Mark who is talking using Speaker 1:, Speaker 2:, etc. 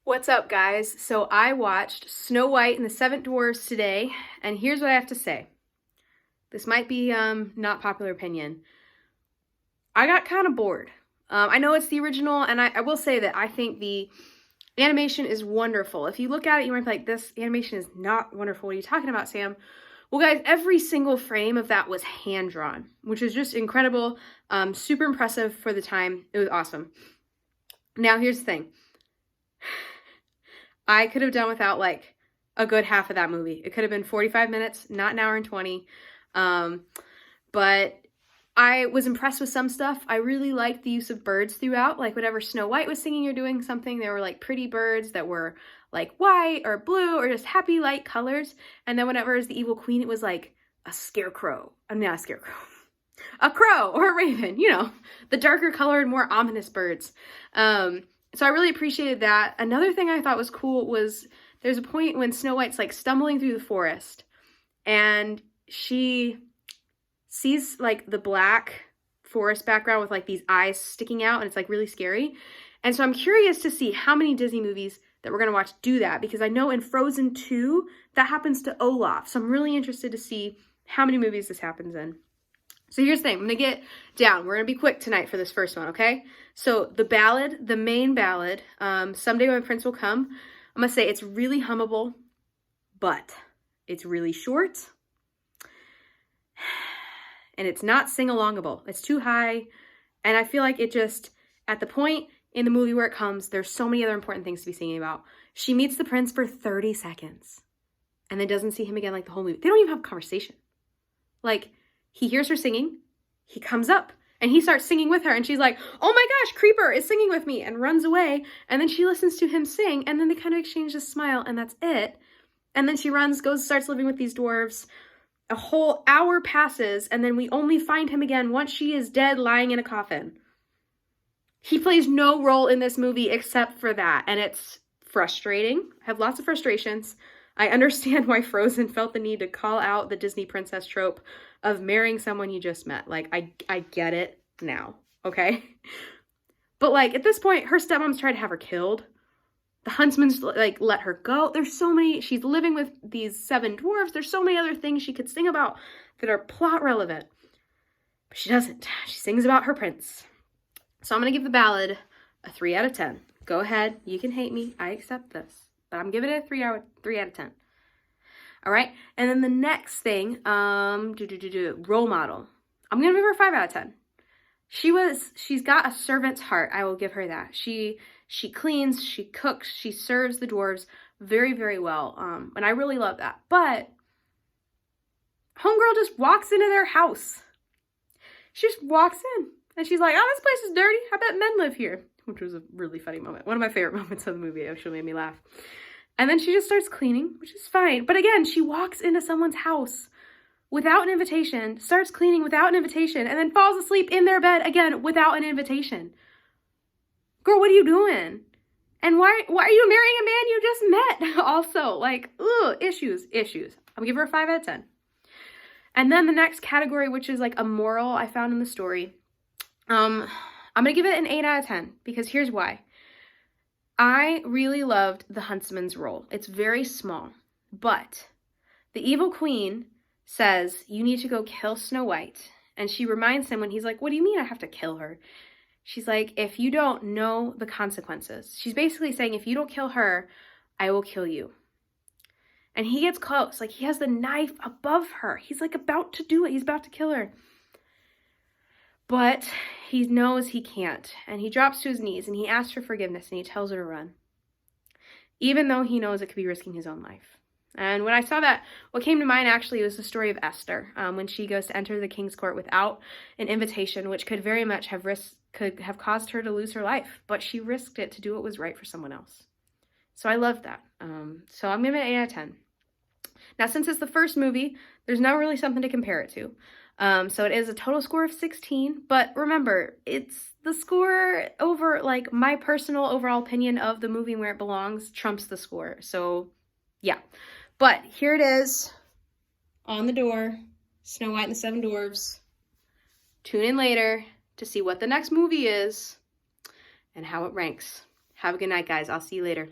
Speaker 1: What's up, guys? So I watched Snow White and the Seven Dwarfs today, and here's what I have to say. This might be not popular opinion. I got kind of bored. I know it's the original, and I will say that I think the animation is wonderful. If you look at it, you might be like, this animation is not wonderful. What are you talking about, Sam? Well, guys, every single frame of that was hand-drawn, which is just incredible, super impressive for the time. It was awesome. Now, here's the thing. I could have done without like a good half of that movie. It could have been 45 minutes, not an hour and 20. But I was impressed with some stuff. I really liked the use of birds throughout. Like whenever Snow White was singing or doing something, there were like pretty birds that were like white or blue or just happy light colors. And then whenever it was the evil queen, it was like a scarecrow. Not a scarecrow. A crow or a raven, you know, the darker colored, more ominous birds. So I really appreciated that. Another thing I thought was cool was there's a point when Snow White's like stumbling through the forest and she sees like the black forest background with like these eyes sticking out and it's like really scary. And so I'm curious to see how many Disney movies that we're going to watch do that, because I know in Frozen 2 that happens to Olaf. So I'm really interested to see how many movies this happens in. So here's the thing, I'm gonna get down. We're gonna be quick tonight for this first one, okay? So the ballad, the main ballad, Someday My Prince Will Come, I'm gonna say it's really hummable, but it's really short, and it's not sing-alongable. It's too high, and I feel like it just, at the point in the movie where it comes, there's so many other important things to be singing about. She meets the prince for 30 seconds, and then doesn't see him again like the whole movie. They don't even have a conversation. Like, he hears her singing, he comes up, and he starts singing with her, and she's like, oh my gosh, Creeper is singing with me, and runs away, and then she listens to him sing, and then they kind of exchange a smile, and that's it. And then she runs, starts living with these dwarves. A whole hour passes, and then we only find him again once she is dead, lying in a coffin. He plays no role in this movie except for that, and it's frustrating. I have lots of frustrations. I understand why Frozen felt the need to call out the Disney princess trope of marrying someone you just met. Like, I get it now, okay? But, like, at this point, her stepmom's tried to have her killed. The huntsman's, like, let her go. There's so many, she's living with these 7 dwarves. There's so many other things she could sing about that are plot relevant. But she doesn't. She sings about her prince. So I'm going to give the ballad a 3 out of 10. Go ahead. You can hate me. I accept this. But I'm giving it a 3 out of 10. All right. And then the next thing, role model. I'm going to give her a 5 out of 10. She's got a servant's heart. I will give her that. She cleans, she cooks, she serves the dwarves very, very well. And I really love that. But homegirl just walks into their house. She just walks in and she's like, oh, this place is dirty. I bet men live here. Which was a really funny moment. One of my favorite moments of the movie. It actually made me laugh. And then she just starts cleaning, which is fine. But again, she walks into someone's house without an invitation, starts cleaning without an invitation, and then falls asleep in their bed again without an invitation. Girl, what are you doing? And why are you marrying a man you just met? Also, like, ugh, issues. I'm gonna give her a 5 out of 10. And then the next category, which is like a moral I found in the story, I'm gonna give it an 8 out of 10, because here's why. I really loved the huntsman's role. It's very small, but the evil queen says, you need to go kill Snow White. And she reminds him when he's like, what do you mean I have to kill her? She's like, if you don't know the consequences. She's basically saying, if you don't kill her, I will kill you. And he gets close. Like, he has the knife above her. He's like about to do it. He's about to kill her. But he knows he can't. And he drops to his knees and he asks for forgiveness and he tells her to run. Even though he knows it could be risking his own life. And when I saw that, what came to mind actually was the story of Esther, when she goes to enter the king's court without an invitation, which could very much have caused her to lose her life, but she risked it to do what was right for someone else. So I loved that. So I'm giving it an 8 out of 10. Now, since it's the first movie, there's not really something to compare it to. So it is a total score of 16, but remember, it's the score over, like, my personal overall opinion of the movie and where it belongs trumps the score. So yeah. But here it is on the door, Snow White and the 7 Dwarfs. Tune in later to see what the next movie is and how it ranks. Have a good night, guys. I'll see you later.